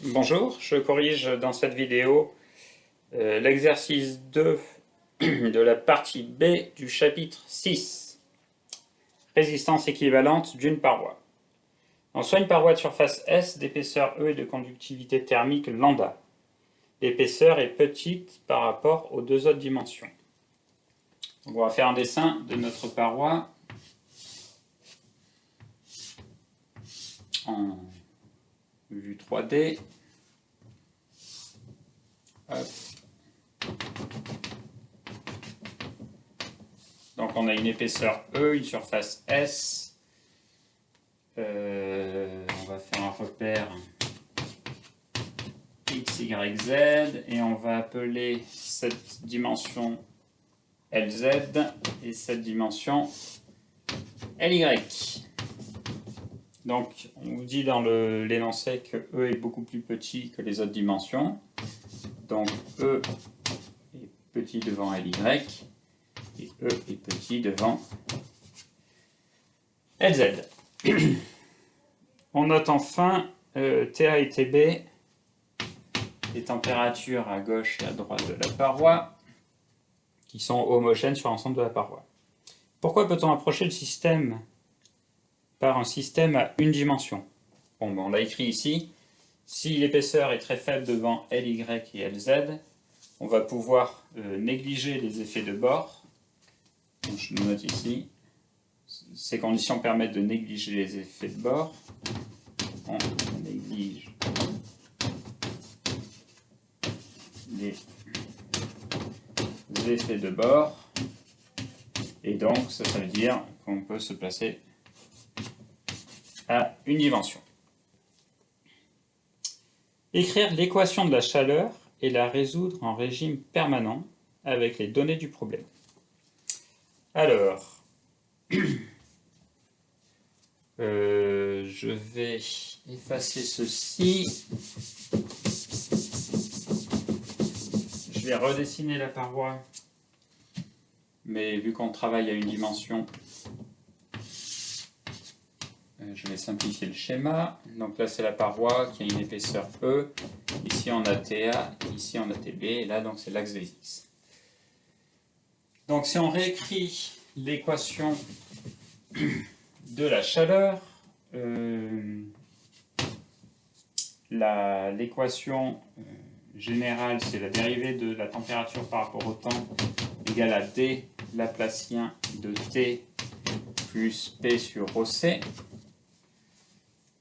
Bonjour, je corrige dans cette vidéo l'exercice 2 de la partie B du chapitre 6, résistance équivalente d'une paroi. Donc, soit une paroi de surface S d'épaisseur E et de conductivité thermique lambda. L'épaisseur est petite par rapport aux deux autres dimensions. Donc, on va faire un dessin de notre paroi en vue 3D. Hop. Donc on a une épaisseur E, une surface S. On va faire un repère X, Y, Z et on va appeler cette dimension LZ et cette dimension LY. Donc on vous dit dans l'énoncé que E est beaucoup plus petit que les autres dimensions. Donc E est petit devant LY et E est petit devant LZ. On note enfin TA et TB, les températures à gauche et à droite de la paroi, qui sont homogènes sur l'ensemble de la paroi. Pourquoi peut-on approcher le système par un système à une dimension? Bon, on l'a écrit ici. Si l'épaisseur est très faible devant LY et LZ, on va pouvoir négliger les effets de bord. Donc, je le note ici. Ces conditions permettent de négliger les effets de bord. On néglige les effets de bord. Et donc, ça veut dire qu'on peut se placer à une dimension. Écrire l'équation de la chaleur et la résoudre en régime permanent avec les données du problème. Alors, je vais effacer ceci. Je vais redessiner la paroi, mais vu qu'on travaille à une dimension, je vais simplifier le schéma. Donc là, c'est la paroi qui a une épaisseur E. Ici, on a TA, ici, on a TB, et là, donc, c'est l'axe des X. Donc, si on réécrit l'équation de la chaleur, l'équation générale, c'est la dérivée de la température par rapport au temps égale à d laplacien de t plus p sur ρc.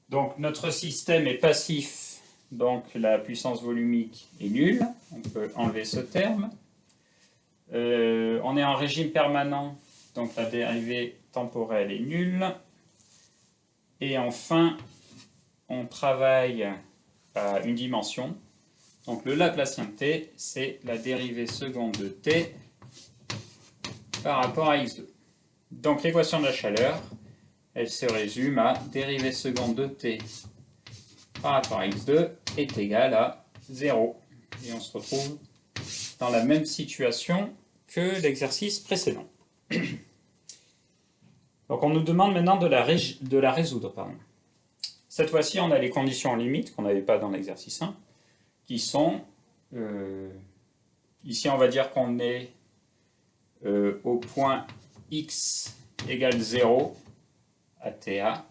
Donc notre système est passif, donc la puissance volumique est nulle. On peut enlever ce terme. On est en régime permanent, donc la dérivée temporelle est nulle. Et enfin, on travaille à une dimension. Donc le Laplacien de t, c'est la dérivée seconde de t par rapport à x2. Donc l'équation de la chaleur, elle se résume à dérivée seconde de t par rapport à x2 est égale à 0. Et on se retrouve dans la même situation que l'exercice précédent. Donc on nous demande maintenant de la résoudre. Cette fois-ci, on a les conditions limites qu'on n'avait pas dans l'exercice 1, qui sont, ici on va dire qu'on est au point x égale 0 à TA,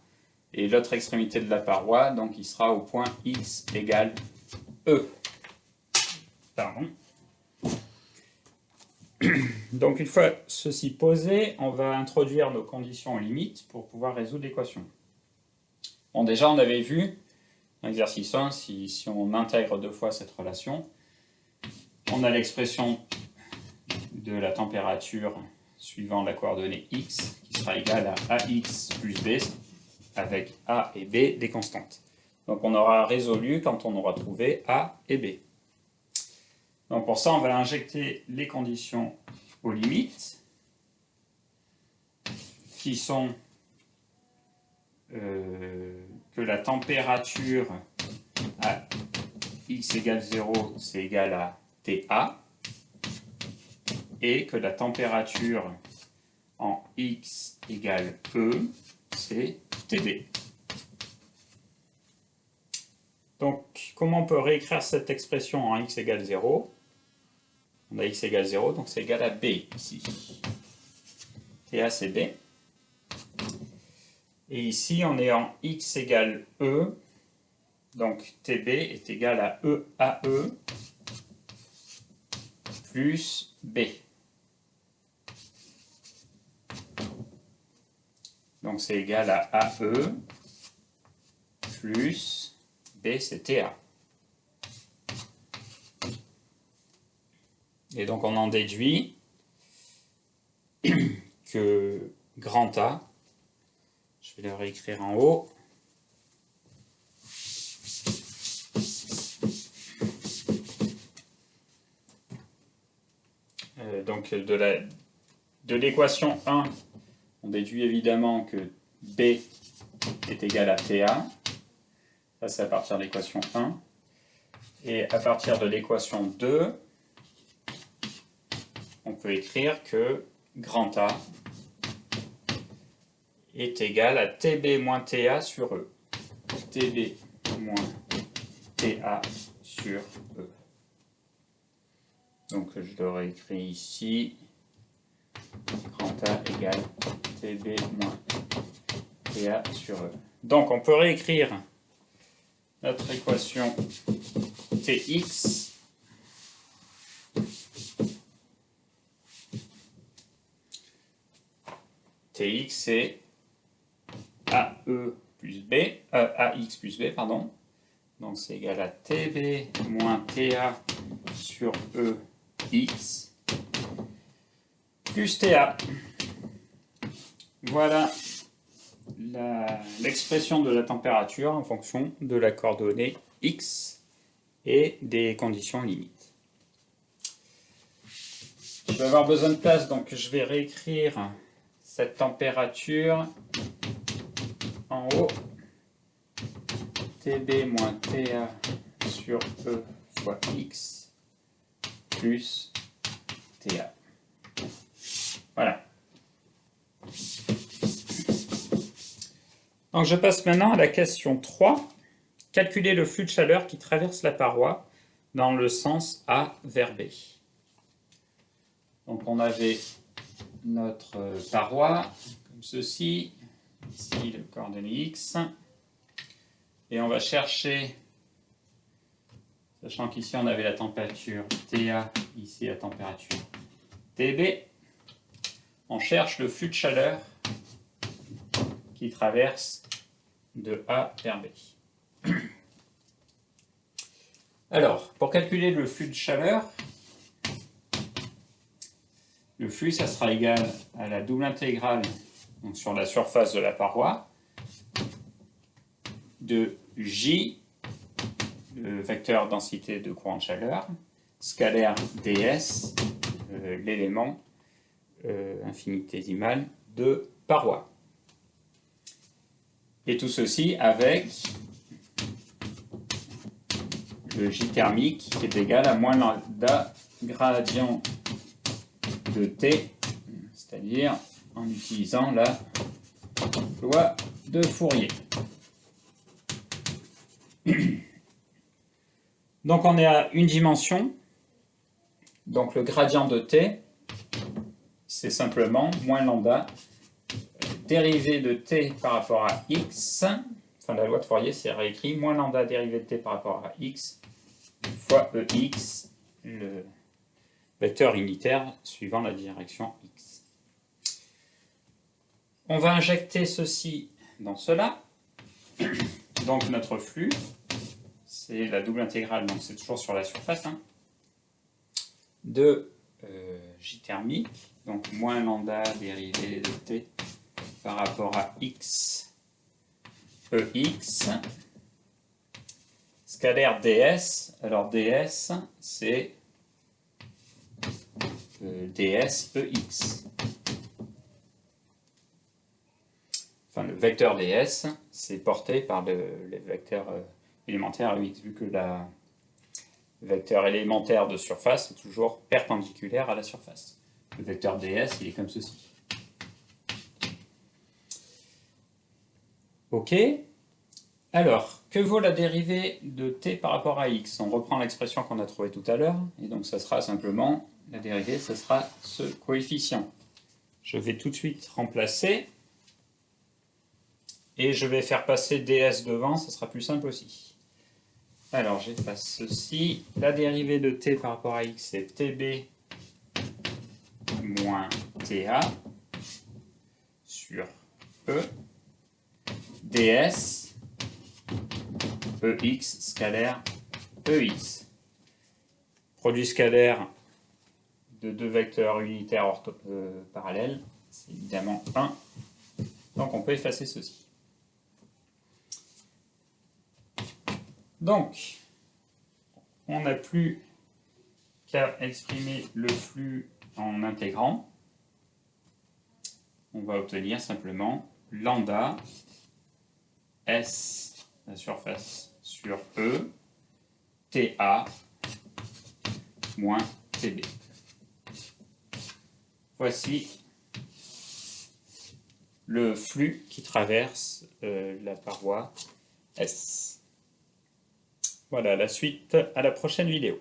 et l'autre extrémité de la paroi, donc il sera au point x égale E. Pardon. Donc une fois ceci posé, on va introduire nos conditions limites pour pouvoir résoudre l'équation. Bon, déjà on avait vu, dans l'exercice 1, si on intègre deux fois cette relation, on a l'expression de la température suivant la coordonnée x, qui sera égale à ax plus b, avec a et b des constantes. Donc on aura résolu quand on aura trouvé a et b. Donc pour ça, on va injecter les conditions aux limites, qui sont que la température à x égale 0, c'est égal à TA, et que la température en x égale E, c'est TB. Donc, comment on peut réécrire cette expression en x égale 0? On a x égale 0, donc c'est égal à b ici. TA, c'est b. Et ici, on est en x égale e. Donc, TB est égal à EAE plus B. Donc, c'est égal à AE plus B, c'est TA. Et donc, on en déduit que grand A, je vais le réécrire en haut, donc de l'équation 1, on déduit évidemment que B est égal à TA. Ça, c'est à partir de l'équation 1. Et à partir de l'équation 2, on peut écrire que grand A est égal à TB moins TA sur E. TB moins TA sur E. Donc je le réécris ici. Grand A égale TB moins TA sur E. Donc on peut réécrire notre équation Tx Tx c'est AE plus B, AX plus B, pardon. Donc c'est égal à TB moins TA sur EX plus TA. Voilà l'expression de la température en fonction de la coordonnée X et des conditions limites. Je vais avoir besoin de place, donc je vais réécrire cette température en haut. TB moins TA sur E fois X plus TA. Voilà. Donc je passe maintenant à la question 3. Calculer le flux de chaleur qui traverse la paroi dans le sens A vers B. Donc on avait notre paroi comme ceci, ici le coordonnée X, et on va chercher, sachant qu'ici on avait la température TA, ici la température TB, on cherche le flux de chaleur qui traverse de A vers B. Alors, pour calculer le flux de chaleur, le flux, ça sera égal à la double intégrale donc sur la surface de la paroi de J, le vecteur densité de courant de chaleur, scalaire ds, l'élément infinitésimal de paroi. Et tout ceci avec le J thermique qui est égal à moins lambda gradient de T, c'est-à-dire en utilisant la loi de Fourier. Donc on est à une dimension, donc le gradient de T, c'est simplement moins lambda dérivée de T par rapport à X, enfin la loi de Fourier c'est réécrit, moins lambda dérivée de T par rapport à X fois EX, le vecteur unitaire suivant la direction X. On va injecter ceci dans cela, donc notre flux, c'est la double intégrale, donc c'est toujours sur la surface, hein, de J thermique, donc moins lambda dérivée de T par rapport à X, EX, scalaire ds, alors ds c'est ds EX. Enfin, le vecteur ds, c'est porté par le vecteur élémentaire EX, vu que le vecteur élémentaire de surface est toujours perpendiculaire à la surface. Le vecteur ds, il est comme ceci. Ok. Alors, que vaut la dérivée de t par rapport à x? On reprend l'expression qu'on a trouvée tout à l'heure, et donc ça sera simplement, la dérivée, ce sera ce coefficient. Je vais tout de suite remplacer, et je vais faire passer ds devant, ça sera plus simple aussi. Alors, j'efface ceci. La dérivée de t par rapport à x, c'est tb moins ta sur e ds ex scalaire ex. Produit scalaire de deux vecteurs unitaires parallèles, c'est évidemment 1. Donc on peut effacer ceci. Donc, on n'a plus qu'à exprimer le flux en intégrant. On va obtenir simplement lambda S, la surface sur E, TA moins TB. Voici le flux qui traverse la paroi S. Voilà, la suite à la prochaine vidéo.